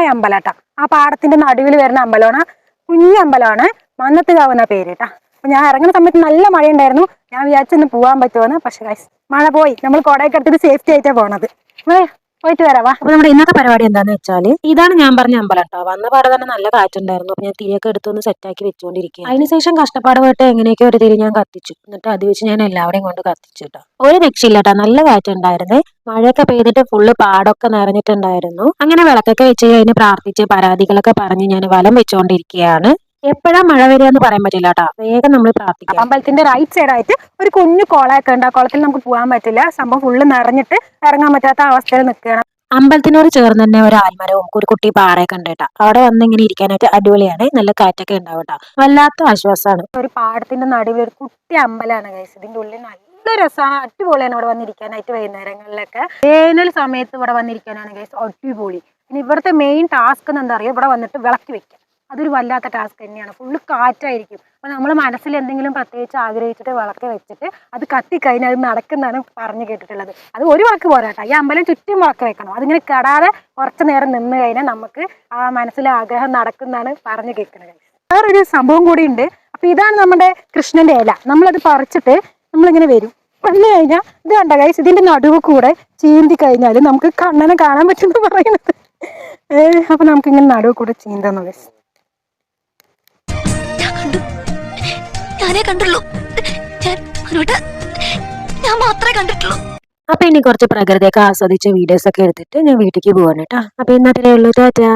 മനോഹരമായ അമ്പലാട്ടാ. ആ പാടത്തിന്റെ നടുവിൽ വരുന്ന അമ്പലമാണ്. കുഞ്ഞമ്പലമാണ്. മന്നത്തുകാവ് എന്ന പേര് കേട്ടാ. അപ്പൊ ഞാൻ ഇറങ്ങുന്ന സമയത്ത് നല്ല മഴ ഉണ്ടായിരുന്നു. ഞാൻ വിചാരിച്ചൊന്ന് പോകാൻ പറ്റുമെന്ന്. പക്ഷെ മഴ പോയി. നമ്മൾ കുടയൊക്കെ എടുത്തിട്ട് സേഫ്റ്റി ആയിട്ടാ പോണത്. പോയിട്ട് വരാവാ. അപ്പൊ നമ്മുടെ ഇന്നത്തെ പരിപാടി എന്താന്ന് വെച്ചാൽ ഇതാണ് ഞാൻ പറഞ്ഞ അമ്പലം കേട്ടോ. വന്ന പാടെ തന്നെ നല്ല കാറ്റുണ്ടായിരുന്നു. അപ്പൊ ഞാൻ തിരിയൊക്കെ എടുത്തൊന്ന് സെറ്റാക്കി വെച്ചുകൊണ്ടിരിക്കുക. അതിനുശേഷം കഷ്ടപ്പാട് പോയിട്ട് എങ്ങനെയൊക്കെ ഒരു തിരി ഞാൻ കത്തിച്ചു. എന്നിട്ട് അത് വെച്ച് ഞാൻ എല്ലാവരെയും കൊണ്ട് കത്തിച്ചു കേട്ടോ. ഒരു രക്ഷയില്ല കേട്ടോ, നല്ല കാറ്റുണ്ടായിരുന്നേ. മഴയൊക്കെ പെയ്തിട്ട് ഫുള്ള് പാടൊക്കെ നിറഞ്ഞിട്ടുണ്ടായിരുന്നു. അങ്ങനെ വിളക്കൊക്കെ വെച്ച് കഴിഞ്ഞ് പ്രാർത്ഥിച്ച് പരാതികളൊക്കെ പറഞ്ഞ് ഞാൻ വലം വെച്ചുകൊണ്ടിരിക്കുകയാണ്. എപ്പോഴാ മഴ വരിക എന്ന് പറയാൻ പറ്റില്ല കേട്ടോ. വേഗം നമ്മൾ പ്രാർത്ഥിക്കാം. അമ്പലത്തിന്റെ റൈറ്റ് സൈഡ് ആയിട്ട് ഒരു കുഞ്ഞു കുളമൊക്കെ ഉണ്ട്. ആ കുളത്തിൽ നമുക്ക് പോകാൻ പറ്റില്ല. സംഭവം ഫുള്ള് നിറഞ്ഞിട്ട് ഇറങ്ങാൻ പറ്റാത്ത അവസ്ഥയിൽ നിൽക്കുകയാണ്. അമ്പലത്തിനോട് ചേർന്ന് തന്നെ ഒരു ആൽമരവും ഒരു കുട്ടി പാറയൊക്കെ ഉണ്ട് കേട്ടോ. അവിടെ വന്ന് ഇങ്ങനെ ഇരിക്കാനായിട്ട് അടിപൊളിയാണ്. നല്ല കാറ്റൊക്കെ ഉണ്ടാവും കേട്ടോ. വല്ലാത്ത ആശ്വാസമാണ്. ഒരു പാടത്തിന്റെ നടുവിൽ ഒരു കുട്ടി അമ്പലമാണ് ഗൈസ്. ഇതിന്റെ ഉള്ളിൽ നല്ല രസമാണ്. അടിപൊളിയാണ് ഇവിടെ വന്നിരിക്കാനായിട്ട്. വൈകുന്നേരങ്ങളിലൊക്കെ വേനൽ സമയത്ത് ഇവിടെ വന്നിരിക്കാനാണ് ഗൈസ് അടിപൊളി. പിന്നെ ഇവിടുത്തെ മെയിൻ ടാസ്ക് എന്താ പറയുക, ഇവിടെ വന്നിട്ട് വിളക്ക് വെക്കുക. അതൊരു വല്ലാത്ത ടാസ്ക് തന്നെയാണ്. ഫുള്ള് കാറ്റായിരിക്കും. അപ്പൊ നമ്മൾ മനസ്സിൽ എന്തെങ്കിലും പ്രത്യേകിച്ച് ആഗ്രഹിച്ചിട്ട് വിളക്ക് വെച്ചിട്ട് അത് കത്തിക്കഴിഞ്ഞാൽ അത് നടക്കുന്നതാണ് പറഞ്ഞു കേട്ടിട്ടുള്ളത്. അത് ഒരു വിളക്ക് പോരാട്ടോ. ഈ അമ്പലം ചുറ്റും വിളക്ക് വെക്കണം. അതിങ്ങനെ കെടാതെ കുറച്ചു നേരം നിന്ന് കഴിഞ്ഞാൽ നമുക്ക് ആ മനസ്സിലെ ആഗ്രഹം നടക്കുന്നതാണ് പറഞ്ഞു കേൾക്കുന്നത്. വേറൊരു സംഭവം കൂടി ഉണ്ട്. അപ്പൊ ഇതാണ് നമ്മുടെ കൃഷ്ണന്റെ ഇല. നമ്മളത് പറിച്ചിട്ട് നമ്മളിങ്ങനെ വരും. വന്നു കഴിഞ്ഞാൽ ഇത് കണ്ട ഗൈസ്, ഇതിന്റെ നടുവ് കൂടെ ചീന്തി കഴിഞ്ഞാൽ നമുക്ക് കണ്ണനെ കാണാൻ പറ്റുമെന്ന് പറയുന്നത്. അപ്പൊ നമുക്ക് ഇങ്ങനെ നടുവ് കൂടെ ചീന്തുന്നു ഗൈസ്. ഞാൻ മാത്രമേ കണ്ടിട്ടുള്ളൂ. അപ്പൊ ഇനി കുറച്ച് പ്രകൃതിയൊക്കെ ആസ്വദിച്ച വീഡിയോസ് ഒക്കെ എടുത്തിട്ട് ഞാൻ വീട്ടിലേക്ക് പോവാണ് കേട്ടോ. അപ്പൊ ഇന്നത്രേ ഉള്ളൂ. ടാറ്റാ.